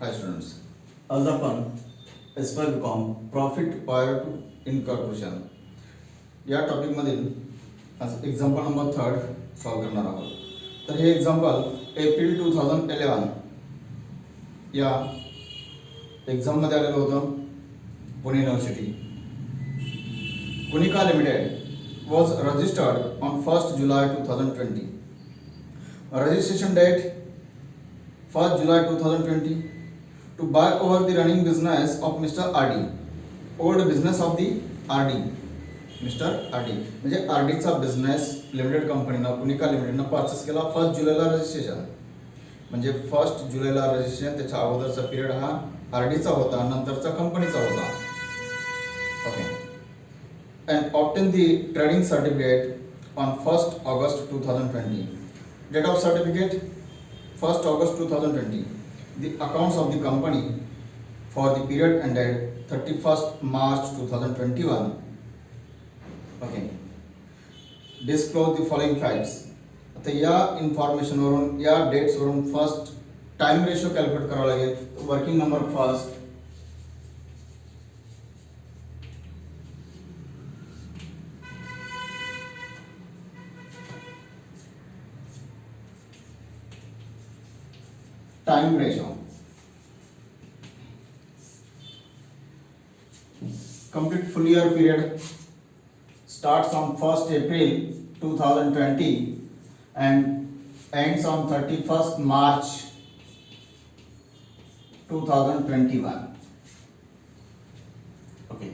हाय students, आज आपण S5 profit prior to incorporation या टॉपिकमधील आज एक्झाम्पल नंबर 3 सॉल्व करणार आहोत. तर हे एक्झाम्पल एप्रिल 2011 या एक्झाममध्ये आलेलं होतं. Pune university. Kunika Limited was registered on 1st July 2020. Registration date 1st July 2020 to buy over the running business of Mr. RD. Old business of the RD. Mr. RD म्हणजे RDचा business limited कंपनीनं Kunika लिमिटेडनं purchase केला 1st जुलैला registration. म्हणजे 1st जुलैला registration, त्याच्या अगोदरचा period हा RDचा होता, नंतरचा कंपनीचा होता. Okay. And obtain the trading certificate on 1st August 2020. Date of certificate 1st August 2020. The accounts of the company for the period ended 31st March 2021. Okay. Disclose the following facts. आता या information वरून, या dates वरून first time ratio calculate करावा लागेल. Working number first, time ratio. Complete full year period starts on 1st April 2020 and ends on 31st March 2021. Okay,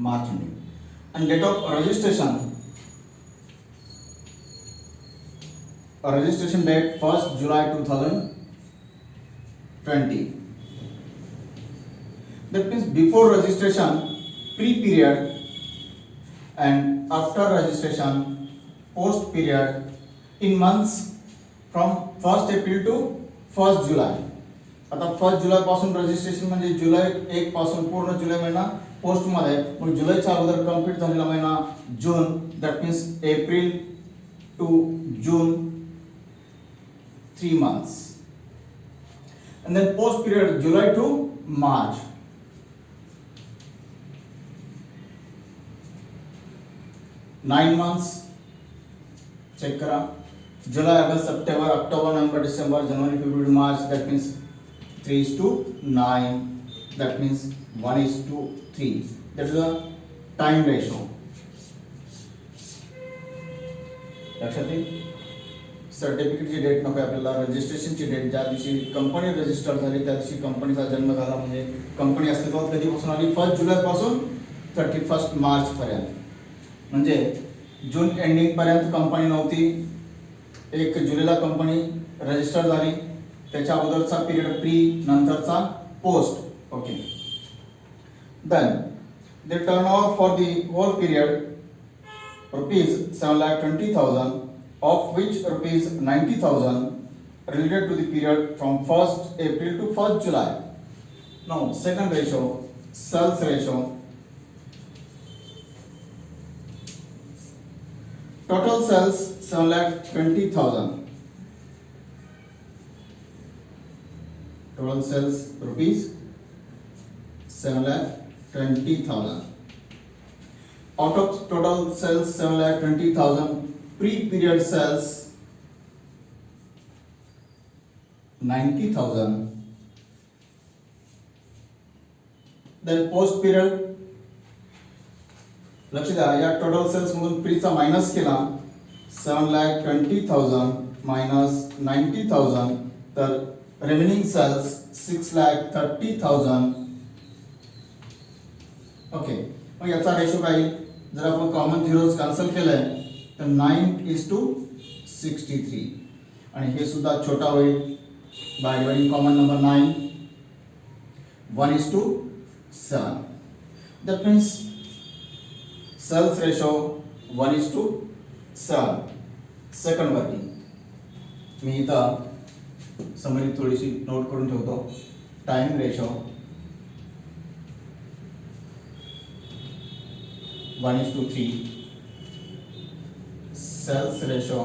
March ending. And date of registration. Registration date 1st July 2020. That means before registration, pre-period, and after registration, post-period, in months from 1st April to 1st July. आता 1st जुलै पासून registration म्हणजे जुलै 1 पासून पूर्ण जुलै महिना पोस्टमध्ये, मग जुलैच्या अगोदर कंप्लीट झालेला महिना जून. That means April to June, 3 months. And then post period July to March. Nine months. Check करा. July, August, September, October, November, December, January, February, March. That means 3:9. That means 1:3. That is the time ratio. लक्षात येईल. सर्टिफिकेटची date नको आपल्याला, रजिस्ट्रेशनची date, ज्या दिवशी company register झाली त्या दिवशी कंपनीचा जन्म झाला, म्हणजे कंपनी अस्तित्वात कधीपासून आली, 1st जुलैपासून 31st मार्च पर्यंत. म्हणजे जून एंडिंग पर्यंत कंपनी नव्हती. 1 जुलैला कंपनी रजिस्टर झाली, त्याच्या अगोदरचा पिरियड प्री, नंतरचा post. Okay. Then the turnover for the whole period ₹7,20,000, of which ₹90,000 related to the period from 1st April to 1st July. Now second ratio, sales ratio. Total sales 7,20,000. Total sales ₹7,20,000. Out of total sales 7,20,000, pre-period sales 90,000. Then post period, लक्ष द्या, या total cells मधून प्रीचा minus केला, 7,20,000 minus 90,000, तर remaining cells 6,30,000. Okay. मग याचा ratio काय येईल? जर आपण कॉमन झिरोज कॅन्सल केलंय तर 9:63, आणि हे सुद्धा छोटा होईल by dividing common number 9, 1:7. That means sales ratio 1:7. Second working, मी इथं समरी थोडीशी नोट करून ठेवतो. Time ratio 1:3. sales ratio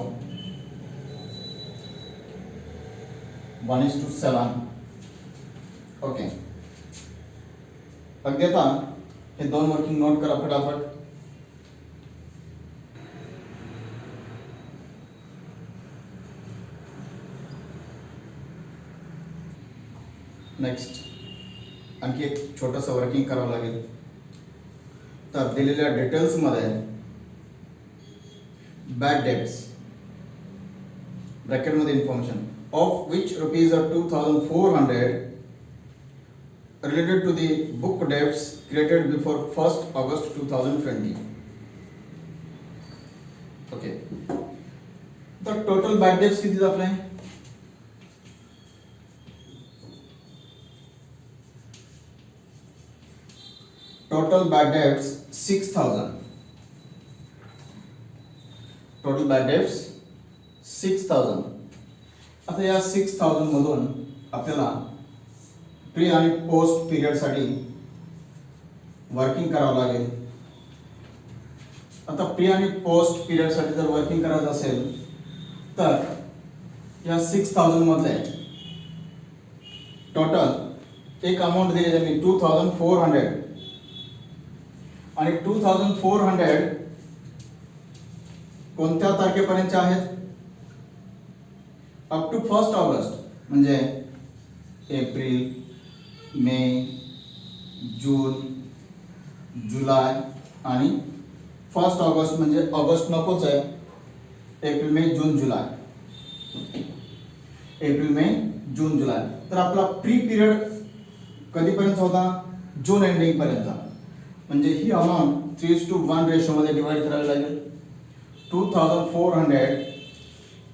1:7. Okay, अगदी आता हे दोन वर्किंग नोट करा फटाफट. नेक्स्ट आणखी एक छोटंसं वर्किंग करावं लागेल. तर दिलेल्या डिटेल्समध्ये बॅड डेट्स ब्रॅकेटमध्ये information of which rupees are 2400 related to the book debts created before 1st August 2020. Okay. The total bad debts किती आपले? Total bad debts 6,000. Total bad debts 6,000. आता या 6,000 मधून आपल्याला प्री आणि पोस्ट पिरियड साठी वर्किंग करावं लागेल. आता प्री आणि पोस्ट पिरियड साठी जर वर्किंग करायचं असेल तर या 6,000 मधले टोटल एक अमाऊंट दिली त्यांनी 2,400 आणि 2,400 कोणत्या तारखेपर्यंत आहेत? अप टू 1st ऑगस्ट म्हणजे एप्रिल, मे, जून, जुलै आणि 1st ऑगस्ट म्हणजे ऑगस्ट नकोच आहे. एप्रिल, मे, जून, जुलै. एप्रिल, मे, जून, जुलै. तर आपला प्री पिरियड कधीपर्यंत होता? जून एंडिंग पर्यंत. म्हणजे ही अमाऊंट 3:1 रेशो मध्ये डिवाइड करावी लागेल. 2,400.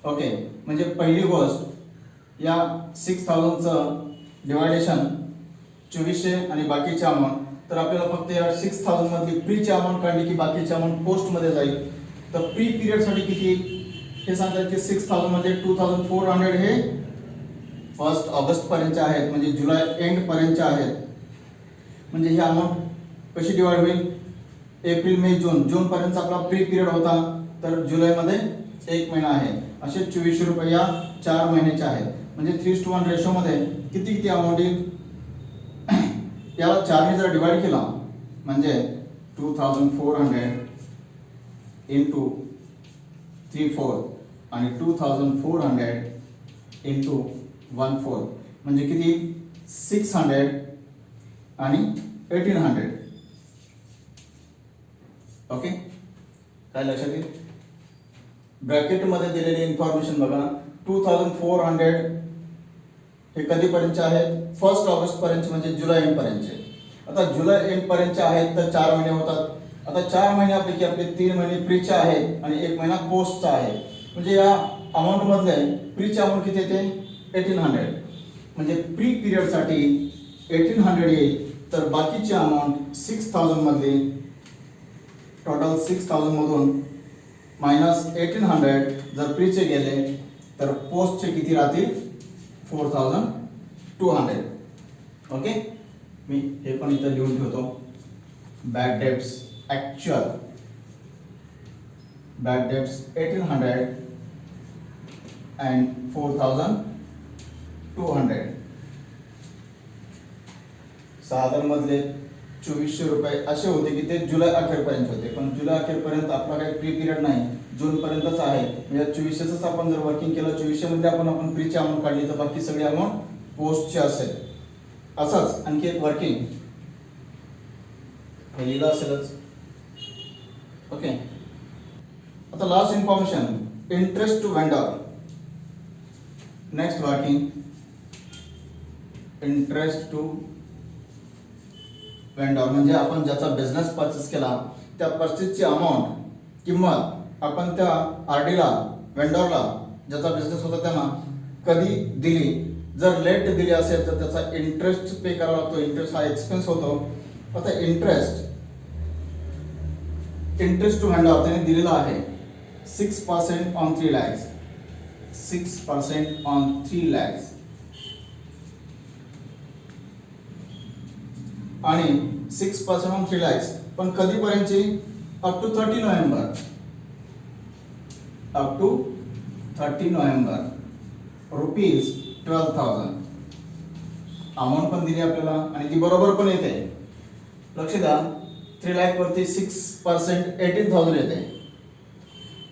ओके, म्हणजे पहिली गोष्ट या 6,000चं डिवायडेशन 2400 आणि बाकीची अमाऊंट. तर आपल्याला फक्त या 6,000 मधली प्रीची अमाऊंट काढली की बाकीची अमाऊंट पोस्ट मध्ये जाईल. तर प्री पिरियड साठी किती हे सांगतात की 6,000 मध्ये 2,400 हे 1st ऑगस्ट पर्यंतचे आहेत म्हणजे जुलै एंड पर्यंतचे आहेत. म्हणजे ही अमाऊंट कशी डिवाइड होईल? एप्रिल, मे, जून. जून पर्यंत आपला प्री पिरियड होता तर जुलै मध्ये 1 महिना आहे. असे 2400 रुपये या 4 महिन्याचे आहेत. म्हणजे 3:1 रेशो मध्ये किती अमाऊंट येईल? याला 4 ने जर डिवाइड केला म्हणजे 2,400 इंटू 3/4 आणि 2,400 इंटू 1/4 म्हणजे किती? 600 आणि 1,800. ओके, काय लक्षात येईल? ब्रॅकेट मध्ये दिलेली इन्फॉर्मेशन बघा. 2,400 हे कधीपर्यंतचे आहेत? 1st ऑगस्ट पर्यंत म्हणजे जुलै एंड पर्यंतचे. आता जुलै एंड पर्यंतचे आहेत तर 4 महिने होतात. आता 4 महिन्यापैकी आपले 3 महिने प्रीचे आहेत आणि 1 महिना पोस्टचा आहे. म्हणजे या अमाऊंट मधले प्रीचे अमाऊंट किती येते? 1,800. म्हणजे प्री पिरियड साठी 1,800 येईल. तर बाकीची अमाऊंट 6,000 मधली टोटल 6,000 मधून मायनस 1,800 जर प्रीचे गेले तर पोस्टचे किती राहतील? 4,200. ओके, मी हे पण इथं लिहून ठेवतो. Bad debts actual bad debts 1,800 and 4,200. 6,000 मधले 2,400 रुपये असे होते की ते जुलै अखेरपर्यंत होते. पण जुलै अखेरपर्यंत आपला काही प्री पिरियड नाही, जून पर्यंतच आहे. म्हणजे 2,400च आपण जर वर्किंग केलं, 2,400 मध्ये आपण प्रीची अमाऊंट काढली तर बाकी सगळी अमाऊंट पोस्टची असेल. असंच आणखी एक वर्किंग हे लिहिलं असेलच. ओके, आता last information interest to vendor. Next working interest to vendor म्हणजे आपण ज्याचा बिझनेस परचेस केला त्या परचेसची अमाऊंट किंमत आपण त्या आरडीला वेंडरला ज्याचा बिझनेस होता त्यांना कधी दिली. जर लेट दिली असेल तर त्याचा इंटरेस्ट पे करावा लागतो. इंटरेस्ट हा एक्सपेन्स होतो. आता इंटरेस्ट टू वेंडर त्याने दिलेला आहे 6% ऑन 3 lakhs. 6% ऑन 3 lakhs आणि 6% ऑन 3 lakhs पण कधीपर्यंतची? Up to 30 November. Up to 30 November rupees 12,000 amount पण दिली आपल्याला आणि ती बरोबर पण येते. लक्ष द्या, 3 लाख वरती 6% 18,000 येते.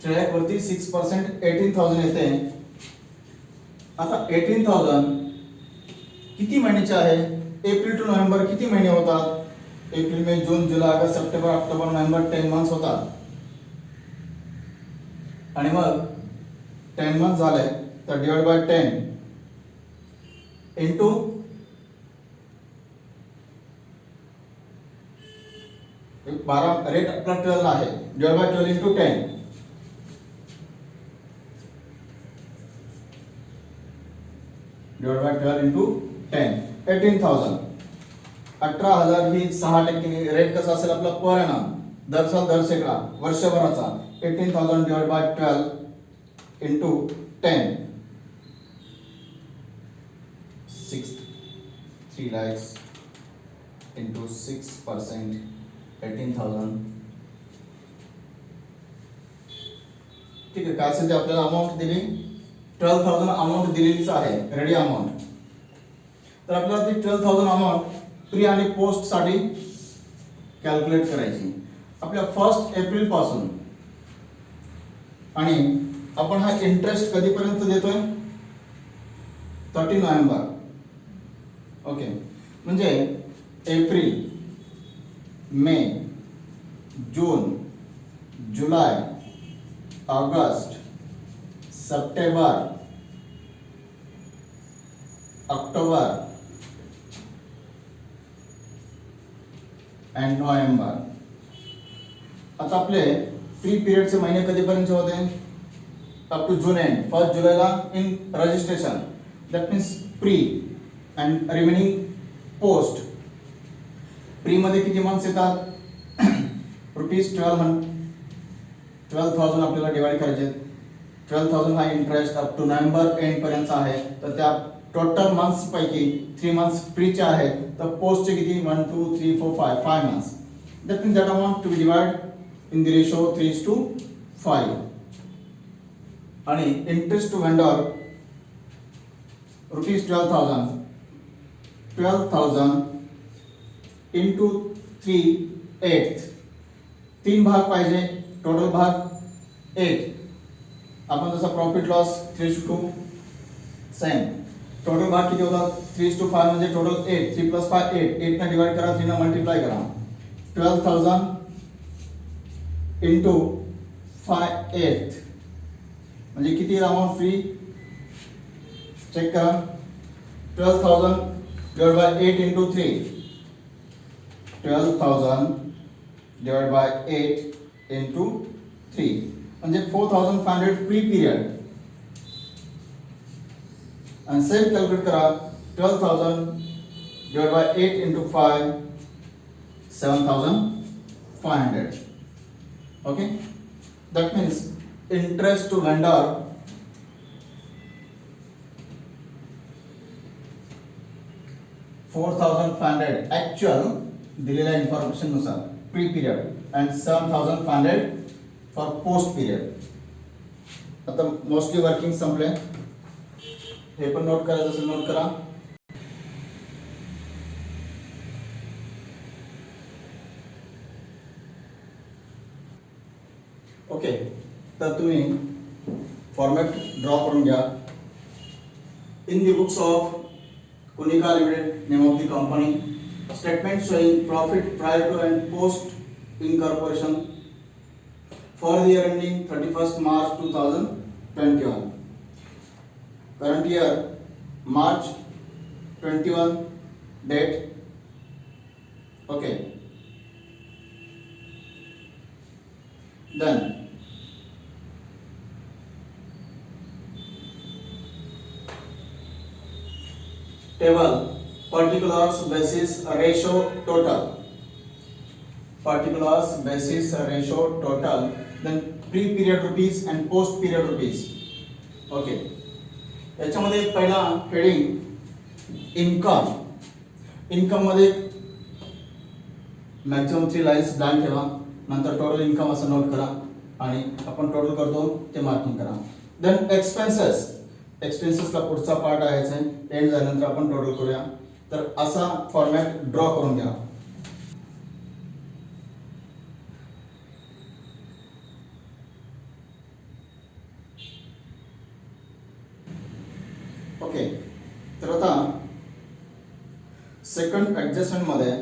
3 लाख वरती 6% 18,000 येते. आता 18,000 किती महिन्याचे आहे? एप्रिल टू नोव्हेंबर किती महिने होतात? एप्रिल मे जून जुलै ऑगस्ट सप्टेंबर ऑक्टोबर नोव्हेंबर 10 मंथ्स होतात. आणि मग 10 मंथ झाले तर डिवाइड बाय 10 इंटू बारा रेट आपला 12 आहे, divide by 12 into 10 divide by 12 into 10 18,000. 18,000 ही 6% रेट कसा असेल आपला पर एनम, दर साल दर सेकड़ा वर्षभराचा. 18,000 divide by 12 into 10 3 lakhs into 6% 18,000. ठीक आहे, काय असेल ते आपल्याला अमाऊंट दिली 12,000 अमाऊंट दिलेलीच आहे, रेडी अमाऊंट. तर आपल्याला ती 12,000 अमाऊंट प्री आणि पोस्ट साठी कॅल्क्युलेट करायची. आपल्या 1 एप्रिल पासून आणि आपण हा इंटरेस्ट कधीपर्यंत देतोय? 30 नोव्हेंबर. ओके, म्हणजे एप्रिल मे जून जुलै ऑगस्ट सप्टेंबर ऑक्टोबर अँड नोव्हेंबर. आता आपले प्री पिरियडचे महिने कधीपर्यंत होते? Up to June end. 1 जुलैला in registration, that means pre and remaining post. Pre मध्ये किती मंथ्स येतात? ₹12,000 आपल्याला डिवाइड करायचे. 12,000 हा interest up to November end पर्यंत आहे. तर त्या टोटल मंथ्स पैकी 3 मंथ्स प्रीचे आहेत, तर पोस्टचे किती? 1 2 3 4 5 months. That means that amount to be divide in the ratio 3:5. आणि इंटरेस्ट टू वेंडर ₹12,000 इंटू 3/8. 3 भाग पाहिजे, टोटल भाग 8. आपण जसा प्रॉफिट लॉस 3:2 सेम. टोटल भाग किती होतात? 3:5 म्हणजे टोटल 8. 3 + 5 8. 8 ने डिवाइड करा, 3 ने मल्टिप्लाय करा. 12,000 इंटू 5/8 म्हणजे किती अमाउंट फ्री? चेक करा. 12,000 divide by 8 into 3. 12,000 divide by 8 into 3 म्हणजे 4,500 प्री पिरियड. आणि सेम कॅल्क्युलेट करा. 12,000 divide by 8 into 5 7,500. Okay, that means interest to vendor $4,500 actual दिलेल्या इन्फॉर्मेशन नुसार pre period and 7,500 for post period. आता mostly working संपले, हे पण नोट करायचं असेल नोट करा. ओके, तर तुम्ही फॉर्मॅट ड्रॉ करून घ्या. In the books of Kunika Limited, name of the company, statement showing profit prior to and post incorporation for the year ending 31st March 2021. Current year March 21 date. Okay, then table particulars basis ratio total. Particulars basis ratio total, then pre period rupees and post period rupees. Okay, याच्यामध्ये पहिला heading income. Income मध्ये maximum 3 lines blank ठेवा, नंतर total income असं note करा आणि आपण total करतो ते मार्किंग करा. Then expenses. एक्सपेन्सेसला पुढचा पार्ट आहे, एंड झाल्यानंतर आपण टोटल करूया. तर असा फॉर्मॅट ड्रॉ करून घ्या. ओके, तर आता सेकंड ॲडजस्टमेंट मध्ये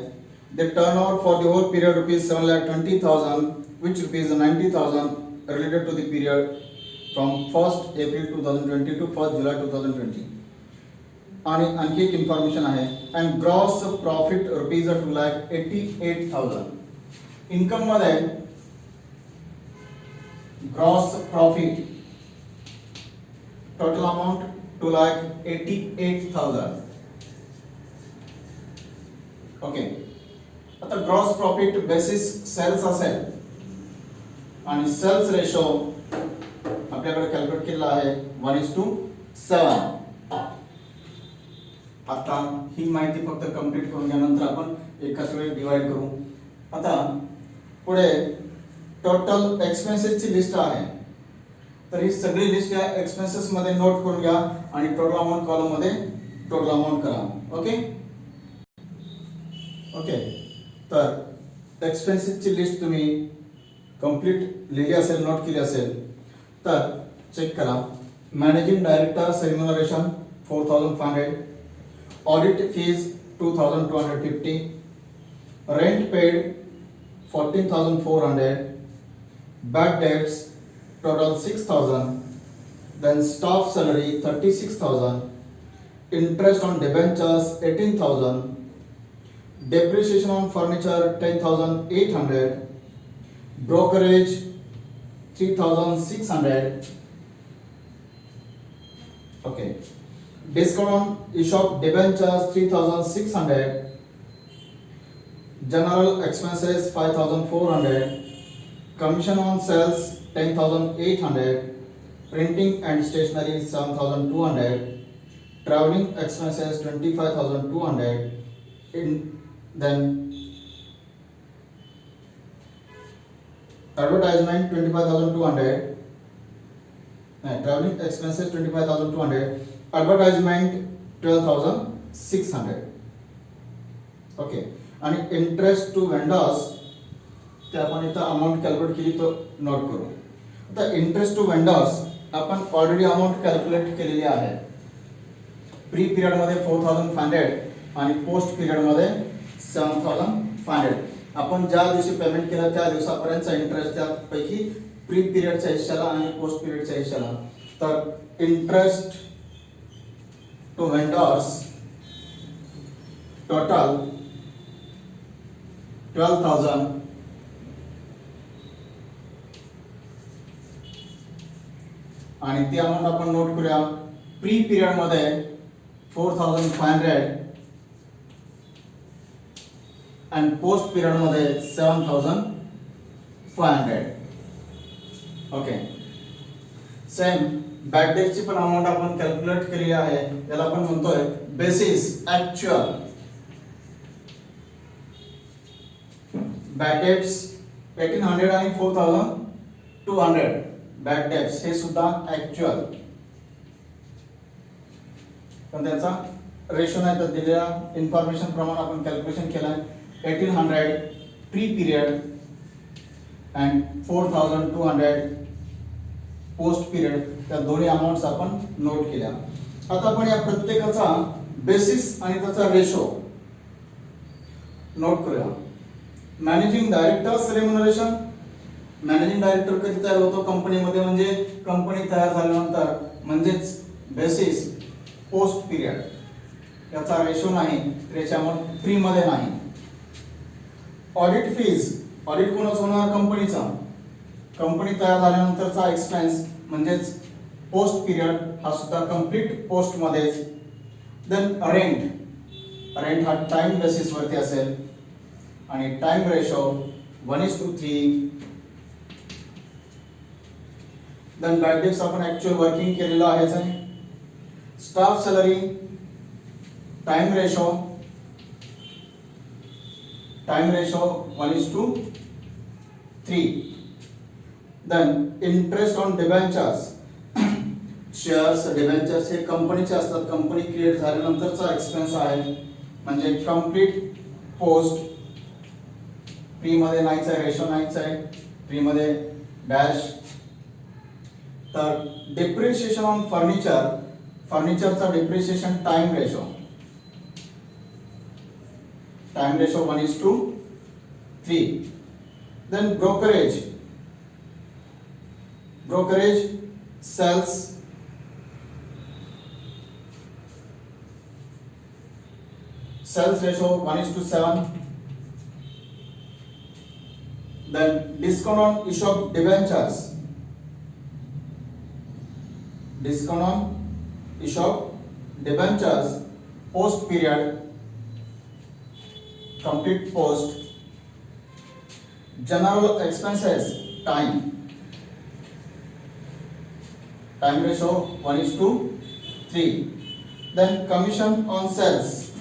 the turnover for the whole period rupees 7,20,000 which rupees 90,000 related to the period from 1st April 2020 to 1st July 2020. आणि आणखी एक इन्फॉर्मेशन आहे. And gross profit rupees 2,88,000. Income मध्ये gross profit total amount 2,88,000. Okay, आता gross profit basis sales असेल आणि cells ratio आपल्याकडे calculate केलेला आहे 1:7. आता ही माहिती फक्त कंप्लीट करून घ्यानंतर आपण एकाच वेळी डिवाइड करू. आता पुढे टोटल एक्सपेन्सेसची लिस्ट आहे, तर ही सगळी लिस्ट या एक्सपेन्सेस मध्ये नोट करून घ्या आणि टोटल अमाउंट कॉलम मध्ये टोटल अमाउंट करा. ओके ओके, तर एक्सपेन्सेसची लिस्ट तुम्ही कंप्लीट लिहिली असेल, नोट केली असेल तर चेक करा. Managing director remuneration 4,500, audit fees 2,250, rent paid 14,400, bad debts total 6,000, then staff salary 36,000, interest on debentures 18,000, depreciation on furniture 10,800, brokerage 3,600. Okay, discount on issue of debentures 3,600, general expenses 5,400, commission on sales 10,800, printing and stationery 7,200, traveling expenses 25,200, then advertisement 25,200, traveling expenses 25,200, advertisement 12,600. Okay, आणि interest to vendors ते आपण इथं amount calculate केली तो note करू. आता interest to vendors आपण already amount calculate केलेली आहे. प्री पिरियड मध्ये 4,500 आणि पोस्ट पिरियड मध्ये 7,500. आपण ज्या दिवशी पेमेंट केलं त्या दिवसापर्यंतचा इंटरेस्ट त्यापैकी प्री पिरियडच्या हिश्श्याला आणि पोस्ट पिरियडच्या हिश्श्याला. तर इंटरेस्ट टू वेंडर्स टोटल 12,000 आणि ती अमाऊंट आपण नोट करूया. प्री पिरियड मध्ये 4,500 आणि पोस्ट पिरियड मध्ये 7,500. ओके, सेम बॅड डेटची पण अमाऊंट आपण कॅल्क्युलेट केली आहे. याला आपण म्हणतोय बेसिस ऍक्च्युअल. बॅड डेट्स 1,800 आणि 4,200 बॅड डेट्स हे सुद्धा ऍक्च्युअल, पण त्याचा रेशो नाही तर दिलेल्या इन्फॉर्मेशन प्रमाणे आपण कॅल्क्युलेशन केलं. 1,800 pre period and 4,200 post period, त्या दोन्ही अमाऊंट्स आपण नोट केल्या. आता आपण या प्रत्येकाचा बेसिस आणि त्याचा रेशो नोट करूया. Managing directors remuneration. Managing director कधी तयार होतो कंपनीमध्ये, म्हणजे कंपनी तयार झाल्यानंतर, म्हणजेच बेसिस पोस्ट पिरियड. याचा रेशो नाही, त्याच्या अमाऊंट फ्री मध्ये नाही. ऑडिट फीज, ऑडिट कोणाचा होणार? कंपनीचा. कंपनी तयार झाल्यानंतरचा एक्सपेन्स म्हणजेच पोस्ट पिरियड हा सुद्धा कंप्लीट पोस्ट मध्येच. देन रेंट, रेंट हा टाइम बेसिस वरती असेल आणि time ratio 1:3. Then bad debts आपण ऍक्च्युअल वर्किंग केलेलं आहेच आहे. Staff salary, time ratio 1:3. Then interest on debentures. Shares debentures हे कंपनीचे असतात, कंपनी क्रिएट झाल्यानंतरचा एक्सपेन्स आहे. म्हणजे कंप्लीट पोस्ट, प्री मध्ये नाहीच आहे, रेशो नाहीच आहे, प्री मध्ये डॅश. तर डिप्रिशिएशन ऑन फर्निचर, फर्निचरचा depreciation time ratio 1:3. Then brokerage sales ratio 1:7. Then discount on issue of debentures, post period, complete post. General expenses time ratio 1:3. Then commission on sales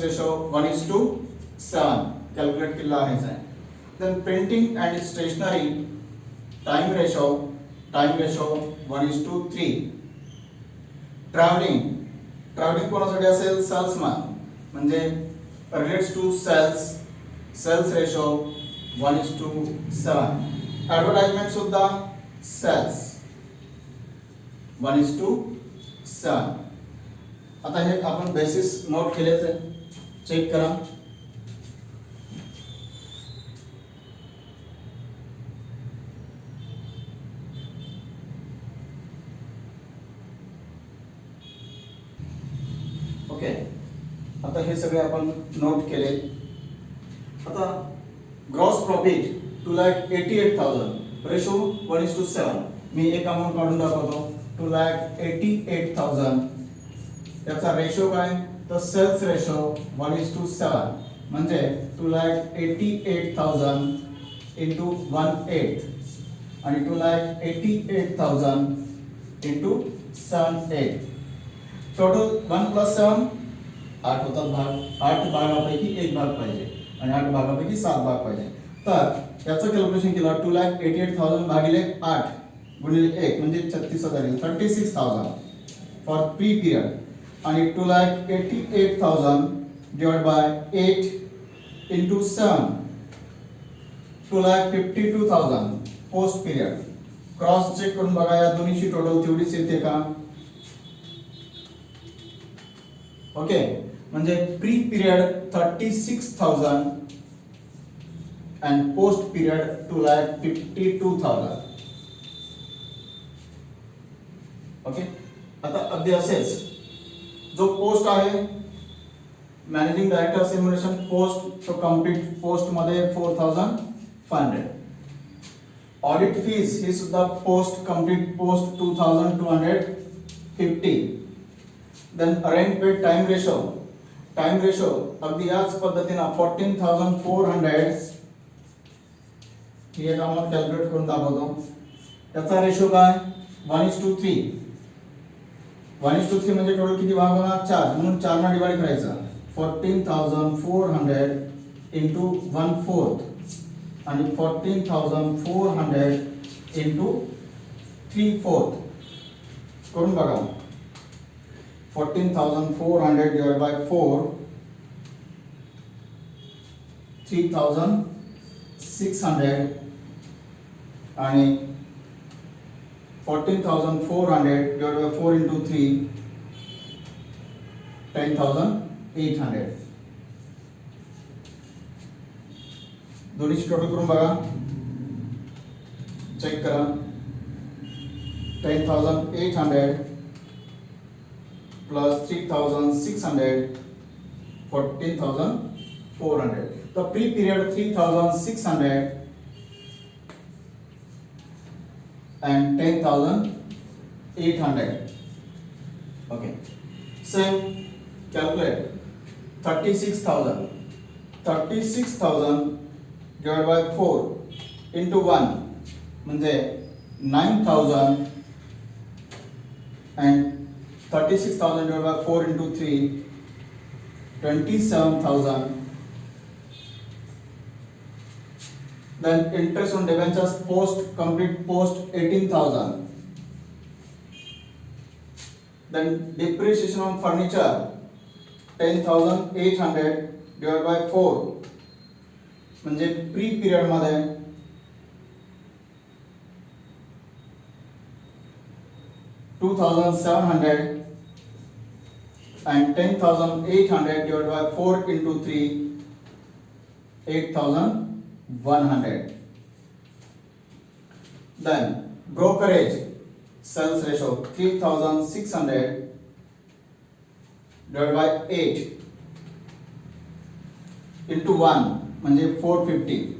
ratio 1:7 calculate केला आहे. Then printing and stationery time ratio 1:3. traveling कोणासाठी असेल, salesman, म्हणजे relates to sales ratio 1:7. Advertisement सुद्धा sales 1:7. आता हे आपण basis note केलेच आहे, चेक करा. ओके, आता हे सगळे आपण नोट केले. आता ग्रॉस प्रॉफिट 2,88,000 रेशो 1:7. मी एक अमाउंट काढून दाखवतो. 2,88,000 याचा रेशो काय, तर सेल्स रेशो 1:7 म्हणजे 2,88,000 इंटू 1/8 आणि 2,88,000 इंटू 7/8. टोटल 1 + 7 8 होतात भाग. 8 भागापैकी 1 भाग पाहिजे आणि 8 भागापैकी 7 भाग पाहिजे. तर याचं कॅल्क्युलेशन केलं 2,88,000 भागिले 8 गुणिले 1 म्हणजे 36,000 येईल. 36,000 फॉर प्री पिरियड आणि 2,88,000 divide by 8 into 7 2,52,000 post period. Cross check करून बघा या दोन्हीची टोटल तेवढीच येते का. ओके, म्हणजे pre period 36,000 and post period 2,52,000. Okay, आता अगदी असेच जो पोस्ट आहे, मॅनेजिंग डायरेक्टर सिम्युलेशन पोस्ट, तो कंप्लीट पोस्ट मध्ये 4,500. ऑडिट फीज ही सुद्धा post, complete post 2,250. Then rent paid time ratio अगदी याच पद्धतीने 14,400 ही एक अमाउंट कॅल्क्युलेट करून दाखवतो. याचा रेशो काय, 1:3. 1:3 म्हणजे टोटल किती भाग होणार, 4, म्हणून 4 ने डिवाइड करायचं. 14,400 इंटू 1/4 आणि 14,400 इंटू 3/4 करून बघा. 14,400 divided by 4 3,600 आणि 14,400 divided by 4 into 3 10,800. दोन्हीची टोटल करून बघा, चेक करा. 10,800 plus 3,600 14,400. The pre-period 3,600 and 10,800. Okay. Same calculate 36,000. 36,000 divided by 4 into 1 म्हणजे 9,000 and 36,000 divided by 4 into 3 27,000. Then interest on debentures post, complete post 18,000. Then depreciation on furniture 10,800 divided by 4 म्हणजे pre period मध्ये 2,700 and 10,800 divided by 4 into 3 8,100. Then brokerage sales ratio 3,600 divided by 8 into 1 म्हणजे 450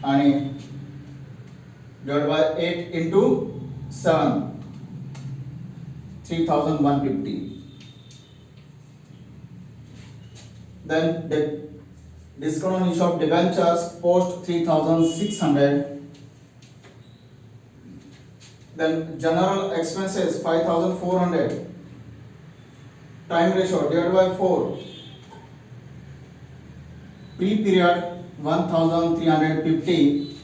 आणि divided by 8 into 7 3,150. Then the discount on issue of debentures post 3,600. Then general expenses 5,400. Time ratio divided by 4. Pre-period 1,350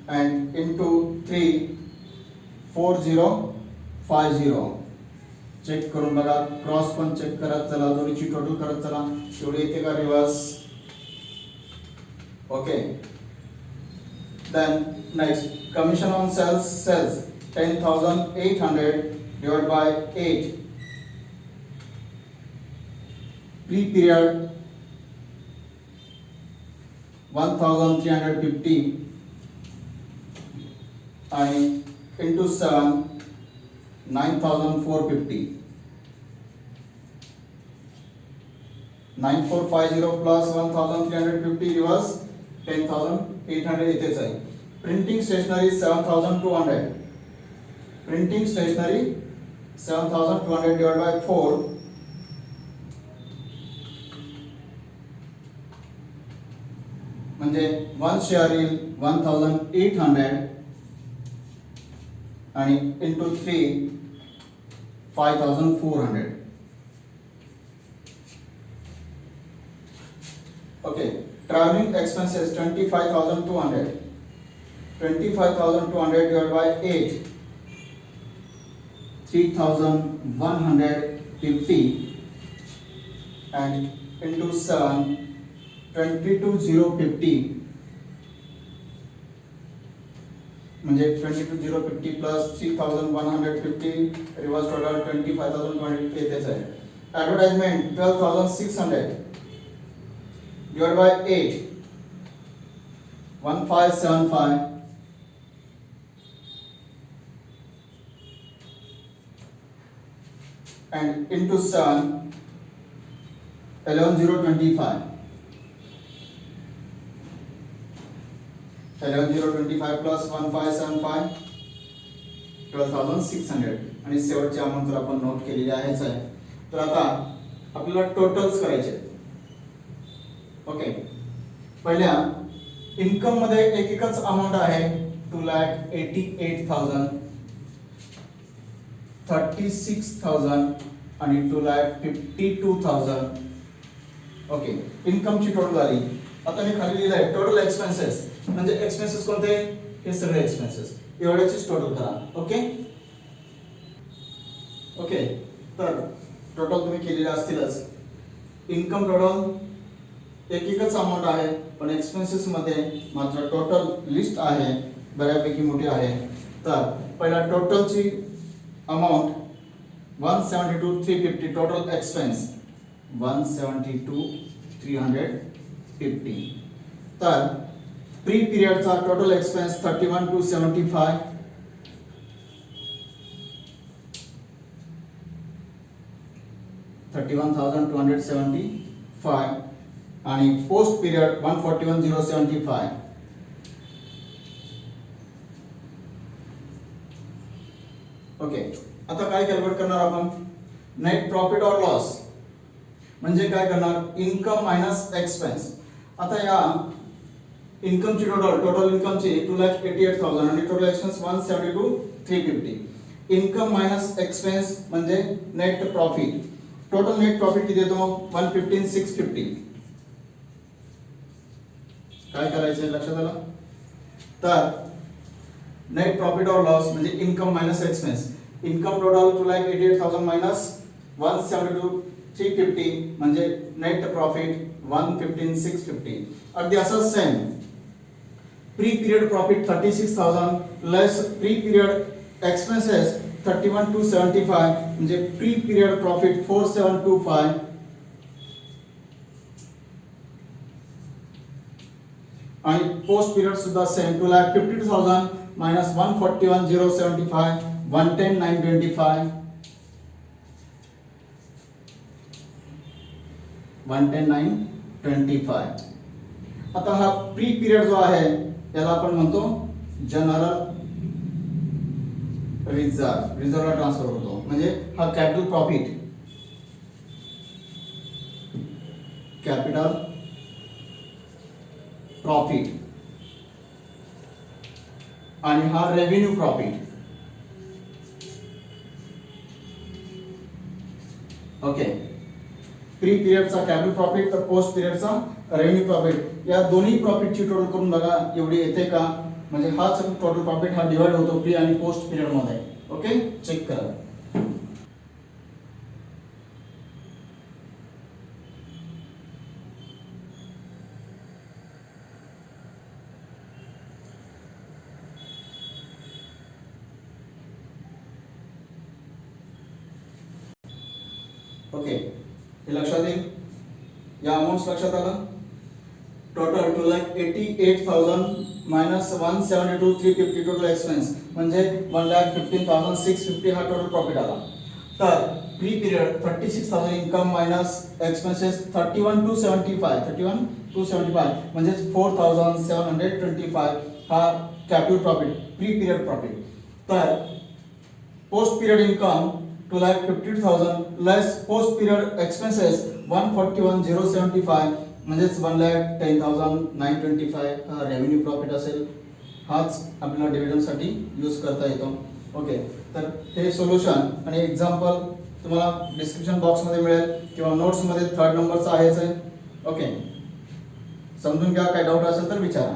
and into 3 4050. Check करून बघा, cross पण check करत चला, दोन्हीची total करत चला, एवढे येते का reverse. Okay. Then next commission on sales 10,800 divided by 8. Pre-period 1,350 and into 7 9,450. 9,450 plus 1,350 reverse 10,800 इथेच आहे. Printing stationery 7,200. Printing stationery 7,200 divided by 4 म्हणजे 1 share in 1,800 आणि into 3 5,400. Okay, traveling expenses 25,200. 25,200 divided by 8 3,150 and into 7 22,050 म्हणजे 22,050 plus 3,150 रिवर्स टोटल 25,250 येतेच आहे. Advertisement 12,600 divided by 8 1575 and into 7 11,025. 11,025 plus 1575 12,600 आणि शेवटचे amount तर आपण नोट केलेली आहेच आहे. तर आता आपल्याला टोटल्स करायचे. ओके, पहिल्या इन्कम मध्ये एकच अमाउंट आहे 2,88,000 36,000 आणि 2,52,000. ओके, इन्कमची टोटल झाली. आता मी खाली लिहिलं आहे टोटल एक्सपेन्सेस म्हणजे एक्सपेन्सेस कोणते, हे सगळे एक्सपेन्सेस एवढ्याचीच टोटल करा. ओके ओके, तर टोटल तुम्ही केलेले असतीलच. इन्कम टोटल एकच अमाउंट आहे, पण एक्सपेन्सेस मध्ये मात्र टोटल लिस्ट आहे, बऱ्यापैकी मोठी आहे. तर पहिला टोटलची अमाउंट 172,350 टोटल एक्सपेन्स 172,350. तर प्री पिरियडचा टोटल एक्सपेन्स 31,275 31,275 आणि पोस्ट पिरियड 141,075. ओके, आता काय कॅल्क्युलेट करणार आपण, नेट प्रॉफिट और लॉस म्हणजे काय करणार, इन्कम मायनस एक्सपेन्स. आता या इन्कमची टोटल इन्कमची 2,88,000 आणि total expense 172,350. Income minus expense म्हणजे net profit. Total net profit किती येतो 115,650. काय करायचं लक्षात आलं. तर नेट प्रॉफिट और लॉस म्हणजे income minus expense. Income total 2,88,000 minus 172 350 म्हणजे नेट प्रॉफिट 115,650. अगदी असं same pre period profit 36,000 less pre period expenses 31,275 म्हणजे प्री पीरियड प्रॉफिट 4,725 आणि पोस्ट पीरियड सुद्धा सेम 2,52,000 मायनस 141,075 110,925 110,925. आता हा प्री पीरियड जो आहे याला आपण म्हणतो जनरल रिझर्वला ट्रान्सफर होतो. म्हणजे हा कॅपिटल प्रॉफिट आणि हा रेव्हेन्यू प्रॉफिट. ओके, प्री पीरियडचा कॅपिटल प्रॉफिट तर पोस्ट पीरियडचा रेव्हेन्यू प्रॉफिट. या दोन्ही प्रॉफिटची टोटल करून बघा एवढी येते का. म्हणजे हाच टोटल प्रॉफिट हा डिवाइड होतो प्री आणि पोस्ट पीरियड मध्ये. ओके, चेक करा. ओके, हे लक्षात येईल. या अमाउंट्स लक्षात आलं. टोटल 2,88,000 मायनस 172,350 टोटल एक्सपेन्स म्हणजे 1,15,650 हा टोटल प्रॉफिट आला. तर pre period 36,000 income minus expenses 31,275 म्हणजे 4,725 हा capital profit pre period profit. तर पोस्ट पीरियड इन्कम 2,50,000 लेस पोस्ट पीरियड एक्सपेन्सेस 141,075 म्हणजेच 1,10,925 हा रेव्हेन्यू प्रॉफिट असेल. हाच आपल्याला डिव्हिजनसाठी यूज करता येतो. ओके, तर हे सोल्युशन आणि एक्झाम्पल तुम्हाला डिस्क्रिप्शन बॉक्समध्ये मिळेल किंवा नोट्समध्ये 3rd नंबरचा आहेच आहे. ओके, समजून घ्या. काय डाऊट असेल तर विचारा.